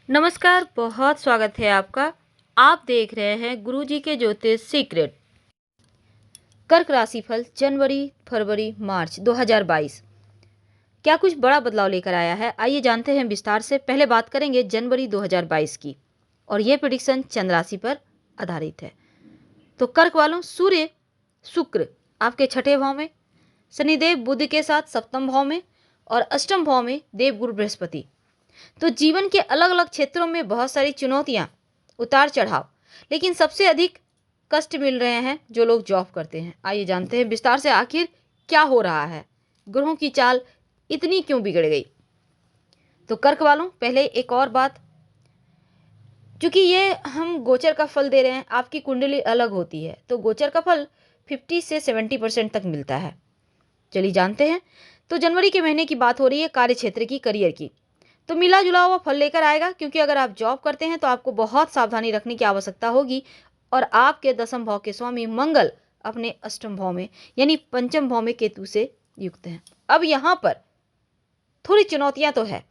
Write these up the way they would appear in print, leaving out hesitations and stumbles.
नमस्कार, बहुत स्वागत है आपका। आप देख रहे हैं गुरुजी के ज्योतिष सीक्रेट। कर्क राशिफल जनवरी, फरवरी, मार्च 2022 क्या कुछ बड़ा बदलाव लेकर आया है? आइए जानते हैं विस्तार से। पहले बात करेंगे जनवरी 2022 की, और यह प्रेडिक्शन चंद्र राशि पर आधारित है। तो कर्क वालों, सूर्य शुक्र आपके छठे भाव में, शनिदेव बुध के साथ सप्तम भाव में, और अष्टम भाव में देवगुरु बृहस्पति। तो जीवन के अलग अलग क्षेत्रों में बहुत सारी चुनौतियां, उतार चढ़ाव, लेकिन सबसे अधिक कष्ट मिल रहे हैं जो लोग जॉब करते हैं। आइए जानते हैं विस्तार से आखिर क्या हो रहा है, ग्रहों की चाल इतनी क्यों बिगड़ गई। तो कर्क वालों, पहले एक और बात, क्योंकि ये हम गोचर का फल दे रहे हैं, आपकी कुंडली अलग होती है, तो गोचर का फल 50 से 70% तक मिलता है। चलिए जानते हैं। तो जनवरी के महीने की बात हो रही है कार्य क्षेत्र की, करियर की। तो मिला जुला हुआ फल लेकर आएगा, क्योंकि अगर आप जॉब करते हैं तो आपको बहुत सावधानी रखने की आवश्यकता होगी। और आपके दसम भाव के स्वामी मंगल अपने अष्टम भाव में यानी पंचम भाव में केतु से युक्त हैं। अब यहाँ पर थोड़ी चुनौतियां तो है,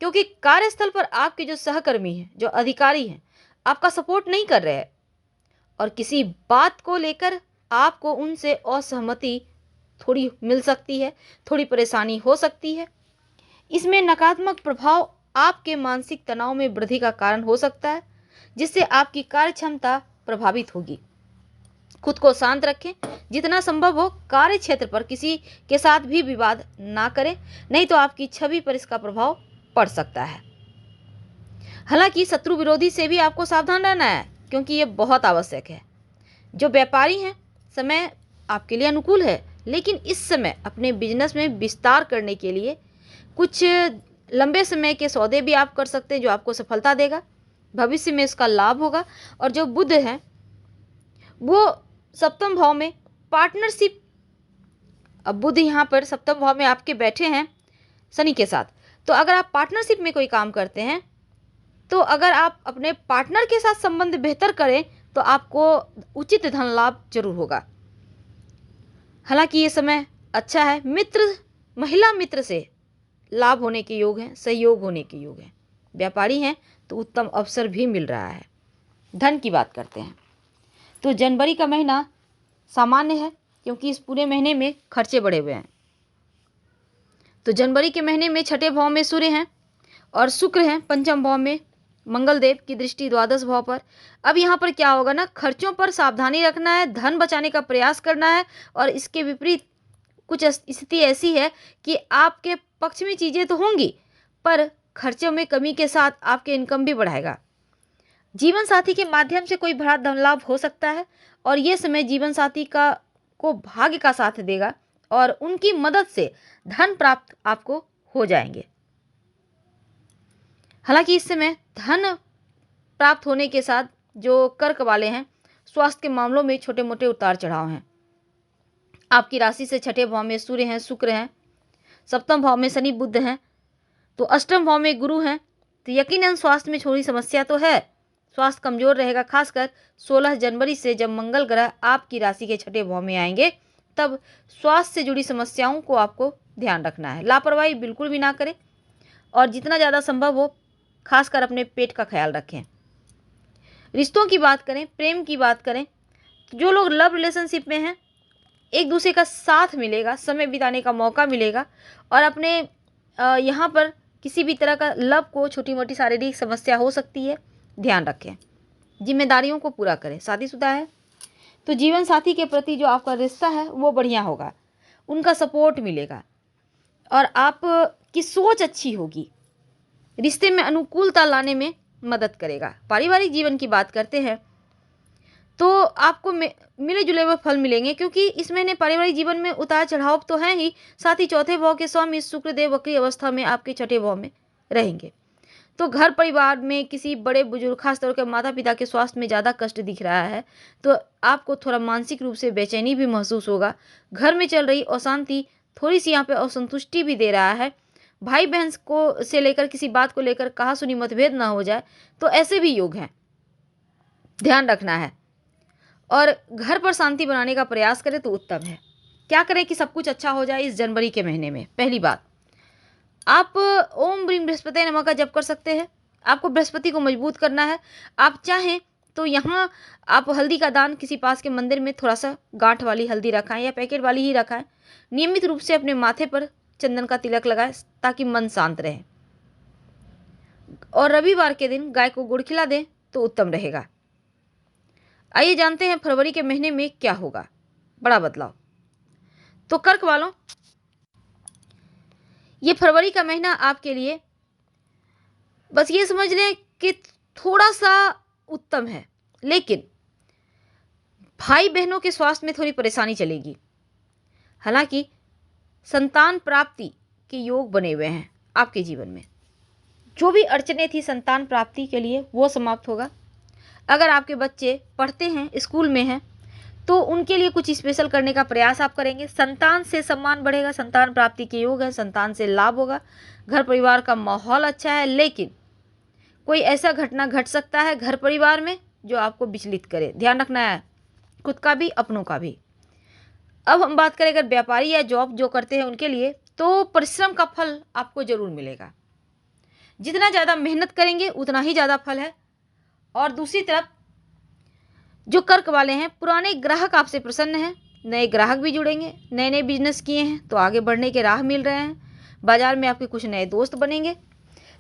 क्योंकि कार्यस्थल पर आपके जो सहकर्मी हैं, जो अधिकारी हैं, आपका सपोर्ट नहीं कर रहे हैं, और किसी बात को लेकर आपको उनसे असहमति थोड़ी मिल सकती है, थोड़ी परेशानी हो सकती है। इसमें नकारात्मक प्रभाव आपके मानसिक तनाव में वृद्धि का कारण हो सकता है, जिससे आपकी कार्य क्षमता प्रभावित होगी। खुद को शांत रखें, जितना संभव हो कार्य क्षेत्र पर किसी के साथ भी विवाद ना करें, नहीं तो आपकी छवि पर इसका प्रभाव पड़ सकता है। हालांकि शत्रु विरोधी से भी आपको सावधान रहना है, क्योंकि ये बहुत आवश्यक है। जो व्यापारी हैं, समय आपके लिए अनुकूल है, लेकिन इस समय अपने बिजनेस में विस्तार करने के लिए कुछ लंबे समय के सौदे भी आप कर सकते हैं, जो आपको सफलता देगा, भविष्य में इसका लाभ होगा। और जो बुध है वो सप्तम भाव में पार्टनरशिप, अब बुध यहाँ पर सप्तम भाव में आपके बैठे हैं शनि के साथ। तो अगर आप पार्टनरशिप में कोई काम करते हैं, तो अगर आप अपने पार्टनर के साथ संबंध बेहतर करें तो आपको उचित धन लाभ जरूर होगा। हालांकि ये समय अच्छा है। महिला मित्र से लाभ होने के योग हैं, सहयोग होने के योग हैं। व्यापारी हैं तो उत्तम अवसर भी मिल रहा है। धन की बात करते हैं तो जनवरी का महीना सामान्य है, क्योंकि इस पूरे महीने में खर्चे बढ़े हुए हैं। तो जनवरी के महीने में छठे भाव में सूर्य हैं और शुक्र हैं पंचम भाव में, मंगल देव की दृष्टि द्वादश भाव पर। अब यहाँ पर क्या होगा ना, खर्चों पर सावधानी रखना है, धन बचाने का प्रयास करना है। और इसके विपरीत कुछ स्थिति ऐसी है कि आपके पक्ष में चीज़ें तो होंगी, पर खर्चों में कमी के साथ आपके इनकम भी बढ़ाएगा। जीवन साथी के माध्यम से कोई बड़ा धन लाभ हो सकता है, और ये समय जीवन साथी को भाग्य का साथ देगा, और उनकी मदद से धन प्राप्त आपको हो जाएंगे। हालांकि इस समय धन प्राप्त होने के साथ जो कर्क वाले हैं, स्वास्थ्य के मामलों में छोटे मोटे उतार चढ़ाव हैं। आपकी राशि से छठे भाव में सूर्य हैं, शुक्र हैं, सप्तम भाव में शनि बुध हैं, तो अष्टम भाव में गुरु हैं। तो यकीनन स्वास्थ्य में थोड़ी समस्या तो है, स्वास्थ्य कमजोर रहेगा। खासकर 16 जनवरी से जब मंगल ग्रह आपकी राशि के छठे भाव में आएंगे, तब स्वास्थ्य से जुड़ी समस्याओं को आपको ध्यान रखना है। लापरवाही बिल्कुल भी ना करें, और जितना ज़्यादा संभव हो खासकर अपने पेट का ख्याल रखें। रिश्तों की बात करें, प्रेम की बात करें, तो जो लोग लव रिलेशनशिप में हैं, एक दूसरे का साथ मिलेगा, समय बिताने का मौका मिलेगा, और अपने यहाँ पर किसी भी तरह का लव को छोटी मोटी शारीरिक समस्या हो सकती है, ध्यान रखें। जिम्मेदारियों को पूरा करें। शादीशुदा है तो जीवन साथी के प्रति जो आपका रिश्ता है वो बढ़िया होगा, उनका सपोर्ट मिलेगा, और आपकी सोच अच्छी होगी, रिश्ते में अनुकूलता लाने में मदद करेगा। पारिवारिक जीवन की बात करते हैं तो आपको मिले जुले हुए फल मिलेंगे, क्योंकि इस महीने पारिवारिक जीवन में उतार चढ़ाव तो है ही, साथ ही चौथे भाव के स्वामी शुक्रदेव वक्री अवस्था में आपके छठे भाव में रहेंगे। तो घर परिवार में किसी बड़े बुजुर्ग, खासतौर पर माता पिता के स्वास्थ्य में ज़्यादा कष्ट दिख रहा है, तो आपको थोड़ा मानसिक रूप से बेचैनी भी महसूस होगा। घर में चल रही अशांति थोड़ी सी यहाँ पे असंतुष्टि भी दे रहा है। भाई बहन को से लेकर किसी बात को लेकर कहा सुनी मतभेद ना हो जाए, तो ऐसे भी योग हैं, ध्यान रखना है। और घर पर शांति बनाने का प्रयास करें तो उत्तम है। क्या करें कि सब कुछ अच्छा हो जाए इस जनवरी के महीने में? पहली बात, आप ओम ब्रीम बृहस्पति नमः का जप कर सकते हैं। आपको बृहस्पति को मजबूत करना है। आप चाहें तो यहाँ आप हल्दी का दान किसी पास के मंदिर में थोड़ा सा गांठ वाली हल्दी रखाएं या पैकेट वाली ही रखाएं। नियमित रूप से अपने माथे पर चंदन का तिलक लगाएं ताकि मन शांत रहे। और रविवार के दिन गाय को गुड़ खिला दें तो उत्तम रहेगा। आइए जानते हैं फरवरी के महीने में क्या होगा, बड़ा बदलाव। तो कर्क वालों, ये फरवरी का महीना आपके लिए बस ये समझ लें कि थोड़ा सा उत्तम है, लेकिन भाई बहनों के स्वास्थ्य में थोड़ी परेशानी चलेगी। हालांकि संतान प्राप्ति के योग बने हुए हैं आपके जीवन में। जो भी अड़चने थी संतान प्राप्ति के लिए वो समाप्त होगा। अगर आपके बच्चे पढ़ते हैं, स्कूल में हैं, तो उनके लिए कुछ स्पेशल करने का प्रयास आप करेंगे। संतान से सम्मान बढ़ेगा, संतान प्राप्ति के योग है, संतान से लाभ होगा। घर परिवार का माहौल अच्छा है, लेकिन कोई ऐसा घटना घट सकता है घर परिवार में जो आपको विचलित करे। ध्यान रखना है, खुद का भी अपनों का भी। अब हम बात करें अगर व्यापारी या जॉब जो करते हैं उनके लिए, तो परिश्रम का फल आपको जरूर मिलेगा। जितना ज़्यादा मेहनत करेंगे उतना ही ज़्यादा फल है। और दूसरी तरफ जो कर्क वाले हैं, पुराने ग्राहक आपसे प्रसन्न हैं, नए ग्राहक भी जुड़ेंगे। नए नए बिजनेस किए हैं तो आगे बढ़ने के राह मिल रहे हैं। बाजार में आपके कुछ नए दोस्त बनेंगे।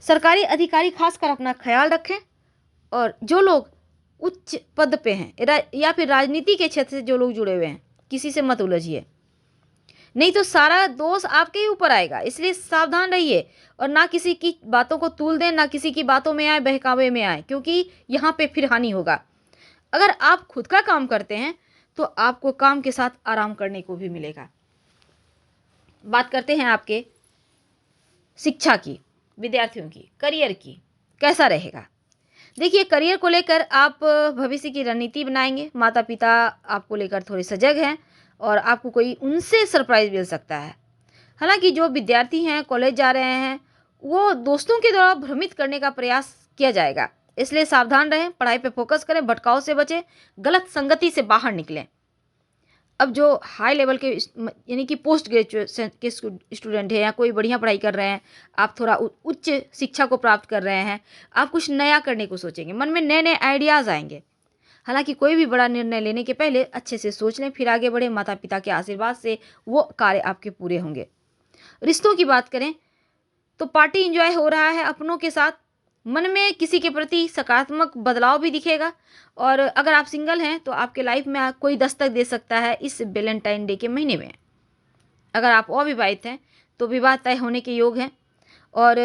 सरकारी अधिकारी खासकर अपना ख्याल रखें। और जो लोग उच्च पद पे हैं या फिर राजनीति के क्षेत्र से जो लोग जुड़े हुए हैं, किसी से मत उलझिए, नहीं तो सारा दोष आपके ही ऊपर आएगा। इसलिए सावधान रहिए और ना किसी की बातों को तूल दें, ना किसी की बातों में आए, बहकावे में आए, क्योंकि यहाँ पे फिर हानि होगा। अगर आप खुद का काम करते हैं तो आपको काम के साथ आराम करने को भी मिलेगा। बात करते हैं आपके शिक्षा की, विद्यार्थियों की, करियर की, कैसा रहेगा। देखिए, करियर को लेकर आप भविष्य की रणनीति बनाएंगे। माता पिता आपको लेकर थोड़े सजग हैं और आपको कोई उनसे सरप्राइज मिल सकता है। हालांकि जो विद्यार्थी हैं, कॉलेज जा रहे हैं, वो दोस्तों के द्वारा भ्रमित करने का प्रयास किया जाएगा। इसलिए सावधान रहें, पढ़ाई पे फोकस करें, भटकाव से बचें, गलत संगति से बाहर निकलें। अब जो हाई लेवल के यानी कि पोस्ट ग्रेजुएशन के स्टूडेंट हैं या कोई बढ़िया पढ़ाई कर रहे हैं, आप थोड़ा उच्च शिक्षा को प्राप्त कर रहे हैं, आप कुछ नया करने को सोचेंगे, मन में नए नए आइडियाज़ आएंगे। हालांकि कोई भी बड़ा निर्णय लेने के पहले अच्छे से सोच लें, फिर आगे बढ़ें। माता पिता के आशीर्वाद से वो कार्य आपके पूरे होंगे। रिश्तों की बात करें तो पार्टी एंजॉय हो रहा है अपनों के साथ। मन में किसी के प्रति सकारात्मक बदलाव भी दिखेगा। और अगर आप सिंगल हैं तो आपके लाइफ में कोई दस्तक दे सकता है इस वैलेंटाइन डे के महीने में। अगर आप अविवाहित हैं तो विवाह तय होने के योग हैं। और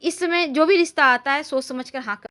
इस समय जो भी रिश्ता आता है सोच समझ कर हाँ